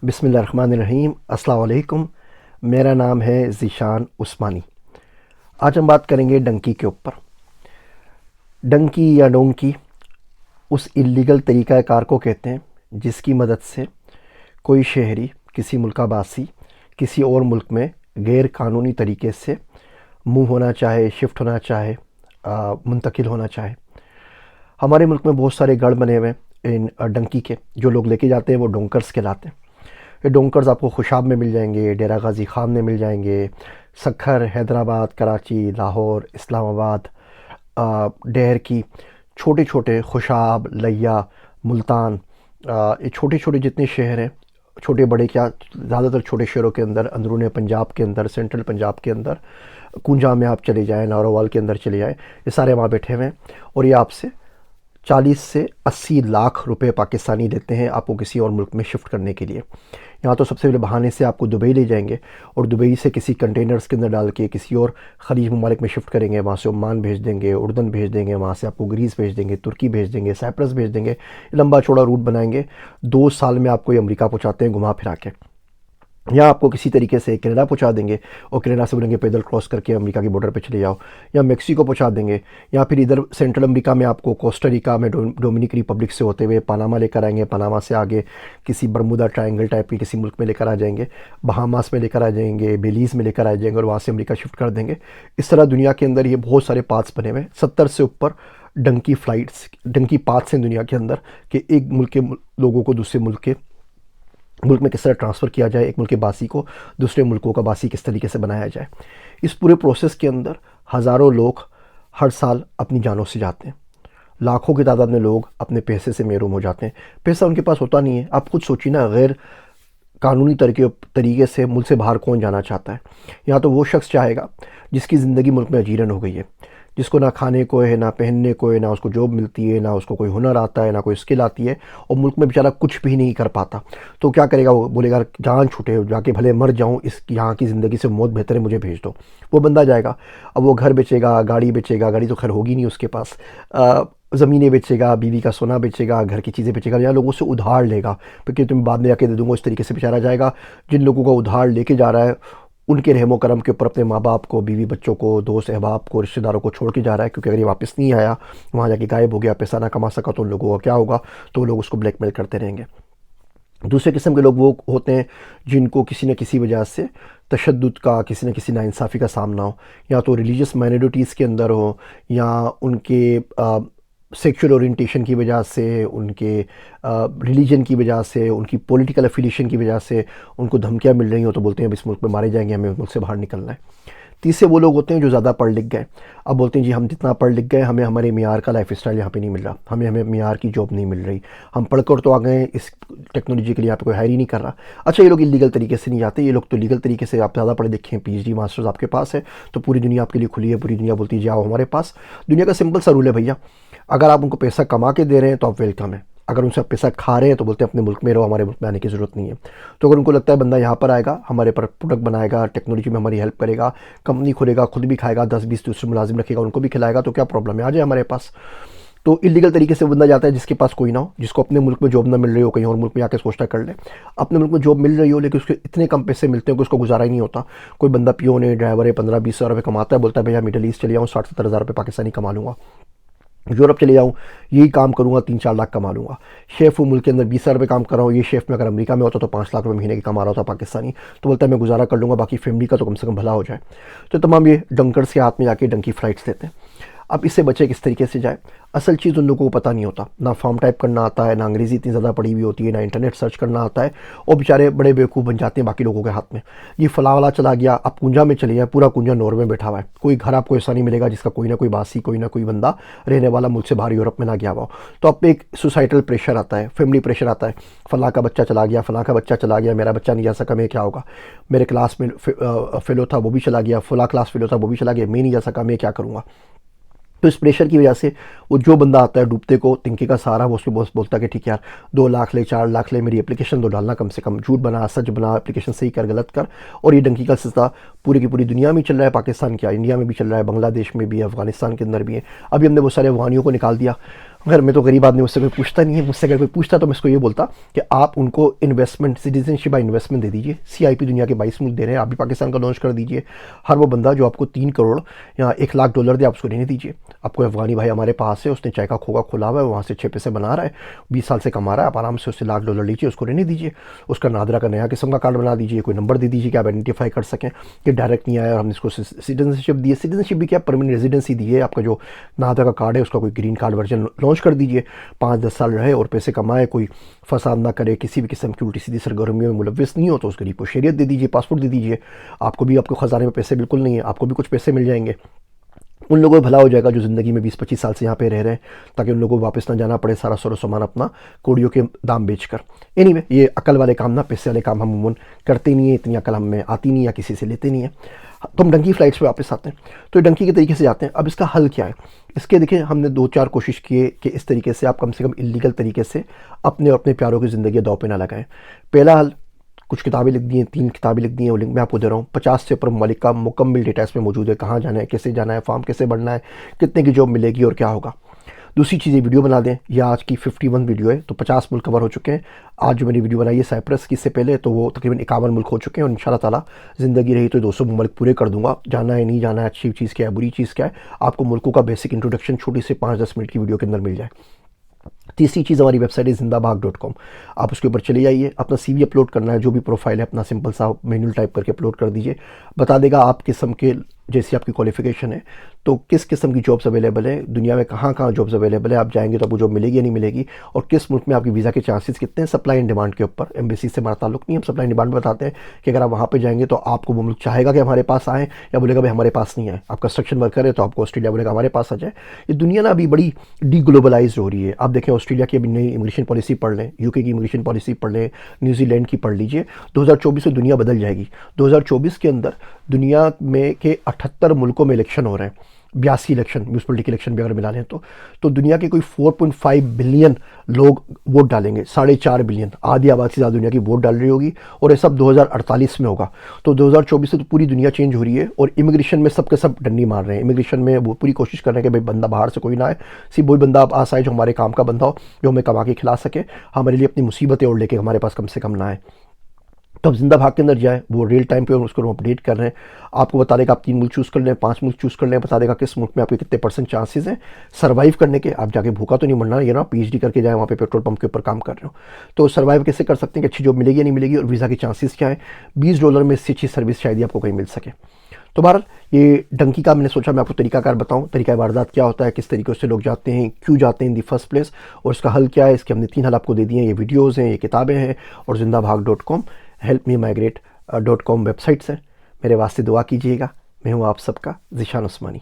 बिस्मिल्लाहिर्रहमानिर्रहीम। अस्सलाम वालेकुम। मेरा नाम है ज़ीशान उस्मानी। आज हम बात करेंगे डंकी के ऊपर। डंकी या डोंकी उस इल्लीगल तरीक़ाकार को कहते हैं जिसकी मदद से कोई शहरी, किसी मुल्काबासी किसी और मुल्क में गैर कानूनी तरीके से मूव होना चाहे, शिफ्ट होना चाहे, मुंतकिल होना चाहे। हमारे मुल्क में बहुत सारे गढ़ बने हुए हैं इन डंकी के। जो लोग लेके जाते हैं वो डोंकर्स कहलाते हैं। ये डोंकर्स आपको खुशाब में मिल जाएंगे, डेरा गाजी खान में मिल जाएंगे, सक्खर, हैदराबाद, कराची, लाहौर, इस्लामाबाद, डहर की छोटे छोटे खुशाब, लिया, मुल्तान, ये छोटे छोटे जितने शहर हैं, छोटे बड़े क्या, ज़्यादातर छोटे शहरों के अंदर, अंदरूनी पंजाब के अंदर, सेंट्रल पंजाब के अंदर, कुंजा में आप चले जाएँ, नारोवाल के अंदर चले जाएँ, ये सारे वहाँ बैठे हुए हैं। और ये आपसे 40 से 80 लाख रुपए पाकिस्तानी देते हैं आपको किसी और मुल्क में शिफ्ट करने के लिए। यहाँ तो सबसे पहले बहाने से आपको दुबई ले जाएंगे और दुबई से किसी कंटेनर्स के अंदर डाल के किसी और ख़लीज ममालिक में शिफ्ट करेंगे। वहाँ से ओमान भेज देंगे, उर्दन भेज देंगे, वहाँ से आपको ग्रीस भेज देंगे, तुर्की भेज देंगे, साइप्रस भेज देंगे। लंबा चौड़ा रूट बनाएंगे। 2 साल में आपको ये अमेरिका पहुँचाते हैं घुमा फिरा के। या आपको किसी तरीके से कनाडा पहुंचा देंगे और कनाडा से बोलेंगे पैदल क्रॉस करके अमेरिका की बॉर्डर पे चले जाओ, या मेक्सिको पहुंचा देंगे, या फिर इधर सेंट्रल अमेरिका में आपको कोस्टारिका में डोमिनिक रिपब्लिक से होते हुए पनामा लेकर आएंगे, पनामा से आगे किसी बरमुदा ट्रायंगल टाइप के किसी मुल्क में लेकर आ जाएंगे, बहामास में लेकर आ जाएंगे, बेलीज़ में लेकर आ जाएंगे और वहाँ से अमेरिका शिफ्ट कर देंगे। इस तरह दुनिया के अंदर ये बहुत सारे पाथ्स बने हुए हैं। 70 से ऊपर डंकी फ़्लाइट्स, डंकी पाथ्स हैं दुनिया के अंदर कि एक मुल्क के लोगों को दूसरे मुल्क में किस तरह ट्रांसफ़र किया जाए, एक मुल्क के बासी को दूसरे मुल्कों का बासी किस तरीके से बनाया जाए। इस पूरे प्रोसेस के अंदर हज़ारों लोग हर साल अपनी जानों से जाते हैं। लाखों की तादाद में लोग अपने पैसे से महरूम हो जाते हैं। पैसा उनके पास होता नहीं है। आप खुद सोचिए ना, गैर कानूनी तरीके से मुल्क से बाहर कौन जाना चाहता है। यहाँ तो वो शख्स चाहेगा जिसकी ज़िंदगी मुल्क में अजीरन हो गई है, जिसको ना खाने को है, ना पहनने को है, ना उसको जॉब मिलती है, ना उसको कोई हुनर आता है, ना कोई स्किल आती है, और मुल्क में बेचारा कुछ भी नहीं कर पाता। तो क्या करेगा वो? बोलेगा जान छूटे, जाके भले मर जाऊँ, इस यहाँ की ज़िंदगी से मौत बेहतर है, मुझे भेज दो। वो बंदा जाएगा। अब वो घर बेचेगा, गाड़ी बेचेगा, गाड़ी तो खैर होगी नहीं उसके पास, ज़मीनें बेचेगा, बीवी का सोना बेचेगा, घर की चीज़ें बेचेगा, या लोगों से उधार लेगा क्योंकि तुम बाद में जाके दे दूँगा। इस तरीके से बेचारा जाएगा। जिन लोगों का उधार लेके जा रहा है उनके रहमो करम के ऊपर अपने माँ बाप को, बीवी बच्चों को, दोस्त अहबाब को, रिश्तेदारों को छोड़ के जा रहा है, क्योंकि अगर ये वापस नहीं आया, वहाँ जाके गायब हो गया, पैसा ना कमा सका, तो उन लोगों का क्या होगा? तो लोग उसको ब्लैकमेल करते रहेंगे। दूसरे किस्म के लोग वो होते हैं जिनको किसी न किसी वजह से तशद्दुद का, किसी न किसी नाइंसाफ़ी का सामना हो, या तो रिलीजियस माइनॉरिटीज़ के अंदर हो, या उनके सेक्सुअल ओरिएंटेशन की वजह से, उनके रिलीजन की वजह से, उनकी पॉलिटिकल एफिलिएशन की वजह से उनको धमकियाँ मिल रही हो, तो बोलते हैं अब इस मुल्क में मारे जाएंगे, हमें मुल्क से बाहर निकलना है। तीसरे वो लोग होते हैं जो ज़्यादा पढ़ लिख गए। अब बोलते हैं जी हम जितना पढ़ लिख गए, हमें हमारे मियार का लाइफ स्टाइल यहाँ पे नहीं मिल रहा, हमें मियार की जॉब नहीं मिल रही, हम पढ़कर तो आ गए, इस टेक्नोलॉजी के लिए यहाँ पे कोई हायर ही नहीं कर रहा। अच्छा, ये लोग इलीगल तरीके से नहीं जाते, ये लोग तो लीगल तरीके से, आप ज़्यादा पढ़े लिखे हैं, PhD मास्टर्स आपके पास है, तो पूरी दुनिया आपके लिए खुली है, पूरी दुनिया बोलती है जाओ हमारे पास। दुनिया का सिंपल सा रूल है भैया, अगर आप उनको पैसा कमा के दे रहे हैं तो आप वेलकम है। अगर उनसे आप पैसा खा रहे हैं तो बोलते हैं अपने मुल्क में रहो, हमारे मुल्क में आने की ज़रूरत नहीं है। तो अगर उनको लगता है बंदा यहाँ पर आएगा, हमारे पर प्रोडक्ट बनाएगा, टेक्नोलॉजी में हमारी हेल्प करेगा, कंपनी खोलेगा, खुद भी खाएगा, 10-20 दूसरे मुलाजिम रखेगा, उनको भी खिलाएगा, तो क्या प्रॉब्लम है, आ जाए हमारे पास। तो इलीगल तरीके से बंदा जाता है जिसके पास कोई ना हो, जिसको अपने मुल्क में जॉब ना मिल रही हो, कहीं और मुल्क में आके सोचता कर ले। अपने मुल्क में जॉब मिल रही हो लेकिन उसके इतने कम पैसे मिलते हैं कि उसको गुजारा ही नहीं होता। कोई बंदा पियोन है, ड्राइवर है, 15-20 हज़ार रुपये कमाता है, बोलता है भैया मिडल ईस्ट चले जाऊँ, 60-70 हज़ार रुपये पाकिस्तानी कमा लूँगा, यूरोप चले जाऊँ, यही काम करूँगा, 3-4 लाख कमा लूँगा। शेफ़ हूँ, मुल्क के अंदर 20 हज़ार रुपये काम कर रहा हूँ, ये शेफ़ में अगर अमेरिका में होता तो 5 लाख रुपये महीने की कमा रहा होता पाकिस्तानी, तो बोलता है मैं गुजारा कर लूँगा, बाकी फैमिली का तो कम से कम भला हो जाए। तो तमाम ये डंकर्स के हाथ में जाके डंकी फ़्लाइट्स देते हैं। अब इससे बचे किस तरीके से जाए? असल चीज़ उन लोगों को पता नहीं होता, ना फॉर्म टाइप करना आता है, ना अंग्रेज़ी इतनी ज़्यादा पढ़ी हुई होती है, ना इंटरनेट सर्च करना आता है, और बेचारे बड़े बेवकूफ़ बन जाते हैं बाकी लोगों के हाथ में। ये फ़लाँ वाला चला गया, आप कुंजा में चले जाए, पूरा कुंजा नॉर्वे में बैठा हुआ है, कोई घर आपको ऐसा नहीं मिलेगा जिसका कोई ना कोई बासी, कोई ना कोई बंदा रहने वाला मुल्क से बाहर यूरोप में ना गया हुआ। तो अब एक सोसाइटल प्रेशर आता है, फैमिली प्रेशर आता है, फ़लाँ का बच्चा चला गया, फ़लाँ का बच्चा चला गया, मेरा बच्चा नहीं जा सका, मैं क्या होगा? मेरे क्लास में फ़ेलो था वो भी चला गया, फ़लाँ क्लास फ़ेलो था वो भी चला गया, मैं नहीं जा सका, मैं क्या करूँगा? तो इस प्रेशर की वजह से वो जो बंदा आता है डूबते को तिनके का सहारा, वो उसके बॉस बोलता है कि ठीक है यार 2 लाख ले, 4 लाख ले, मेरी एप्लीकेशन तो डालना, कम से कम झूठ बना, सच बना, एप्लीकेशन सही कर, गलत कर। और ये डंकी का सिलसिला पूरी की पूरी दुनिया में चल रहा है, पाकिस्तान क्या, इंडिया में भी चल रहा है, बांग्लादेश में भी है, अफगानिस्तान के अंदर भी है। अभी हमने बहुत सारे अफगानियों को निकाल दिया। अगर मैं तो गरीब आदमी, मुझसे कोई पूछता नहीं है। मुझसे अगर कोई पूछता तो मैं इसको ये बोलता कि आप उनको इन्वेस्टमेंट, सिटीजनशिप बाय इन्वेस्टमेंट दे दीजिए। सीआईपी दुनिया के 22 मुल्क दे रहे हैं, आप भी पाकिस्तान का लॉन्च कर दीजिए। हर वो बंदा जो आपको 3 करोड़ या 1 लाख डॉलर दे, आप उसको रहने दीजिए। आपको अफगानी भाई हमारे पास है, उसने चाय का खोखा खुला हुआ है, वहाँ से 6 पैसे बना रहा है, 20 साल से कमा रहा है, आप आराम से उससे लाख डॉलर लीजिए, उसको रहने दीजिए। उसका नादरा का नया किस्म का कार्ड बना दीजिए, कोई नंबर दे दीजिए कि आप आइडेंटिफाई कर सकें कि डायरेक्ट नहीं आया और हमने इसको सिटीजनशिप दी है। सिटीजनशिप भी क्या, परमानेंट रेजिडेंसी दी है। आपका जो नादरा का कार्ड है उसका कोई ग्रीन कार्ड वर्जन लॉन्च कर दीजिए, 5-10 साल रहे और पैसे कमाए, कोई फसाद ना करे, किसी भी किस्म की उल्टी सीधी सरगर्मियों में मुलविस नहीं हो, तो उस गरीब को शरीयत दे दीजिए, पासपोर्ट दे दीजिए। आपको भी, आपको ख़जाने में पैसे बिल्कुल नहीं है, आपको भी कुछ पैसे मिल जाएंगे। उन लोगों को भला हो जाएगा जो ज़िंदगी में 20-25 साल से यहाँ पे रह रहे हैं, ताकि उन लोगों को वापस ना जाना पड़े सारा सारा सामान अपना कोड़ियों के दाम बेचकर। एनीवे, ये अकल वाले काम ना, पैसे वाले काम हम अमूमन करते नहीं है, इतनी अकल हम में आती नहीं या किसी से लेते नहीं है। तो हम डंकी फ़्लाइट्स पे वापस आते हैं, तो ये डंकी के तरीके से जाते हैं। अब इसका हल क्या है? इसके देखिए, हमने 2-4 कोशिश किए कि इस तरीके से आप कम से कम इलीगल तरीके से अपने और अपने प्यारों की ज़िंदगी दाँव पे ना लगाएं। पहला हल, कुछ किताबें लिख दी हैं, 3 किताबें लिख दी हैं, वो लिंक मैं आपको दे रहा हूँ। 50 से ऊपर ममालिक का मुकम्मल डेटा इसमें मौजूद है, कहाँ जाना है, कैसे जाना है, फॉर्म कैसे भरना है, कितने की जॉब मिलेगी और क्या होगा। दूसरी चीज़, ये वीडियो बना दें। यह आज की 51 वीडियो है, तो 50 मुल्क कवर हो चुके हैं। आज जो मैंने वीडियो बनाई है साइप्रस की, इससे पहले तो वो तकरीबन 51 मुल्क हो चुके हैं, और इंशाल्लाह ताला ज़िंदगी रही तो 200 मुल्क पूरे कर दूंगा। जाना है, नहीं जाना है, अच्छी चीज़ क्या है, बुरी चीज़ क्या है, आपको मुल्कों का बेसिक इंट्रोडक्शन छोटी से 5-10 मिनट की वीडियो के अंदर मिल जाए। तीसरी चीज़, हमारी वेबसाइट है ज़िंदाभाग.com। आप उसके ऊपर चले जाइए, अपना सीवी अपलोड करना है, जो भी प्रोफाइल है अपना सिंपल सा मैनुअल टाइप करके अपलोड कर दीजिए। बता देगा आप किस्म के, जैसी आपकी क्वालिफिकेशन है, तो किस किस्म की जॉब्स अवेलेबल है दुनिया में, कहाँ कहाँ जॉब्स अवेलेबल है, आप जाएंगे तो आपको जॉब मिलेगी या नहीं मिलेगी, और किस मुल्क में आपकी वीज़ा के चांसेस कितने हैं। सप्लाई एंड डिमांड के ऊपर, एम्बेसी से हमारा ताल्लुक नहीं है, हम सप्लाई एंड डिमांड बताते हैं कि अगर आप वहाँ पे जाएंगे तो आपको वो मुल्क चाहेगा कि हमारे पास आएँ, या बोलेगा भाई हमारे पास नहीं आए। आप कंस्ट्रक्शन वर्कर है तो आपको ऑस्ट्रेलिया बोलेगा हमारे पास आ जाए। ये दुनिया ना अभी बड़ी डीग्लोबलाइज हो रही है। आप देखें, ऑस्ट्रेलिया की अभी नई इमिग्रेशन पॉलिसी पढ़ लें, यूके की इमिग्रेशन पॉलिसी पढ़ लें, न्यूजीलैंड की पढ़ लीजिए। 2024 में दुनिया बदल जाएगी। 2024 के अंदर दुनिया में के 78 मुल्कों में इलेक्शन हो रहे हैं, 82 इलेक्शन, म्यूनसिपलिटी के इलेक्शन भी अगर मिला लें तो दुनिया के कोई 4.5 बिलियन लोग वोट डालेंगे। 4.5 बिलियन, आधी आबादी से ज़्यादा दुनिया की वोट डाल रही होगी, और ये सब 2048 में होगा। तो 2024 से तो पूरी दुनिया चेंज हो रही है, और इमिग्रेशन में सबके सब डंडी मार रहे हैं। इमिग्रेशन में वो पूरी कोशिश कर रहे हैं कि भाई बंदा बाहर से कोई ना आए, सिर्फ वही बंदा आप आस आए जो हमारे काम का बंदा हो, जो हमें कमा के खिला सके, हमारे लिए अपनी मुसीबतें ओढ़ लेके हमारे पास कम से कम ना आए। तो अब जिंदा भाग के अंदर जाए, वो रियल टाइम पे उसको अपडेट कर रहे हैं। आपको बता देगा, आप 3 मुल्क चूज़ कर लें, 5 मुल्क चूज़ कर लें, बता देगा किस मुल्क में आपके कितने % चांसेस हैं सर्वाइव करने के। आप जाके भूखा तो नहीं मरना, ये ना पीएचडी करके जाए वहाँ पे पेट्रोल पंप के ऊपर काम कर रहे हो। तो सर्वाइव कैसे कर सकते हैं कि अच्छी जॉब मिलेगी या नहीं मिलेगी, और वीज़ा के चांसेस क्या है। $20 में इससे अच्छी सर्विस शायद ही आपको कहीं मिल सके। तो बहरहाल, ये डंकी का मैंने सोचा मैं आपको तरीकाकार बताऊं, तरीका वारदात क्या होता है, किस तरीके से लोग जाते हैं, क्यों जाते हैं इन दी फर्स्ट प्लेस, और इसका हल क्या है। इसके हमने 3 हल आपको दे दिए हैं। ये वीडियोज़ हैं, ये किताबें हैं, और ज़िंदाभाग.com, helpmemigrate.com वेबसाइट्स हैं। मेरे वास्ते दुआ कीजिएगा। मैं हूँ आप सबका ज़ीशान उस्मानी।